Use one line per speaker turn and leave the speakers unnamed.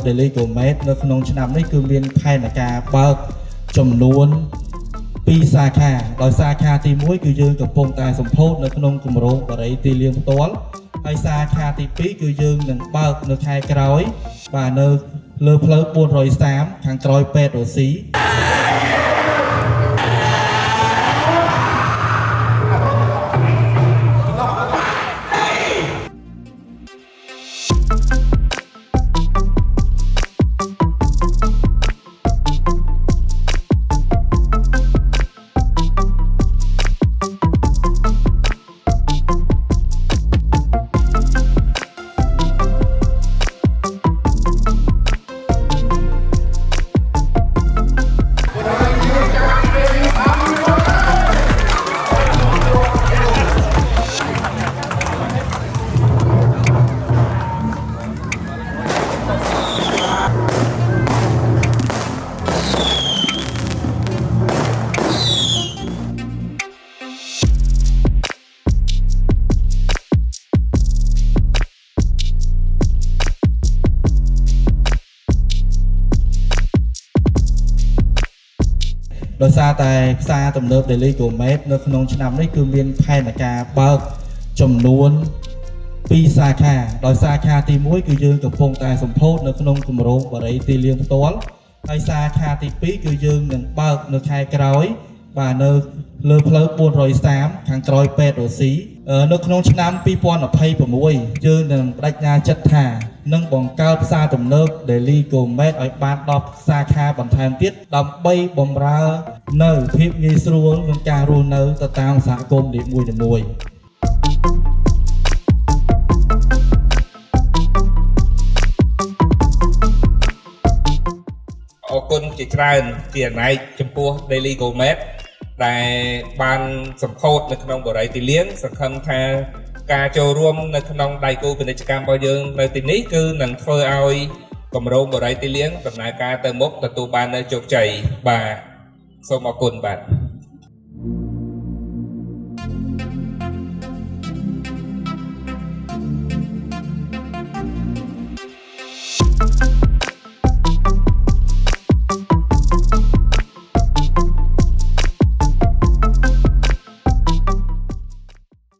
Daily Gourmet នៅក្នុងឆ្នាំនេះគឺមានផែនការបើកចំនួន2សាខាដោយសាខាទី1គឺយើងកំពុងតែសម្ពោធនៅក្នុងគម្រោងបរិយាទីលានផ្ទាល់ហើយសាខាទី2គឺយើងនឹងបើកនៅខែក្រោយបាទនៅលើផ្លូវ430ខាងក្រោយពេទ្យរ៉ូស៊ីដោយសារតែផ្សារទំនើប Daily Gourmet នៅក្នុងឆ្នាំនេះគឺមានផែនការបើកចំនួន2សាខាដោយសាខាទី1គឺយើងកំពុងតែសម្ពោធនៅក្នុងគម្រោងបរិយាទីលានផ្ទាល់ហើយសាខាទី2គឺយើងនឹងបើកនៅខែក្រោយបាទនៅលើផ្លូវ430ខាងក្រោយពេទ្យរ៉ូស៊ីនៅក្នុងឆ្នាំ2026យើងនឹងបដិញ្ញាចិត្តថានឹងបង្កើតផ្សារទំនើប Daily Gourmet ឲ្យបាន10សាខាបន្ថែមទៀតដើម្បីបម្រើនៅភាពងាយស្រួលក្នុងការរស់នៅទៅតាមសហគមន៍នីមួយៗ
អរគុណជាច្រើនពីអណែកចំពោះ Daily Gourmet ដែលបានសម្ពោធនៅក្នុងបរិយាទីលានសង្ឃឹមថាការចូលរួមនៅក្នុងដៃគូពាណិជ្ជកម្មរបស់យើងនៅទីនេះគឺនឹងធ្វើឲ្យគម្រោងបរិយាទីលានដំណើរការទៅមុខទទួលបាននូវជោគជ័យបាទសូមអរគុណបាទ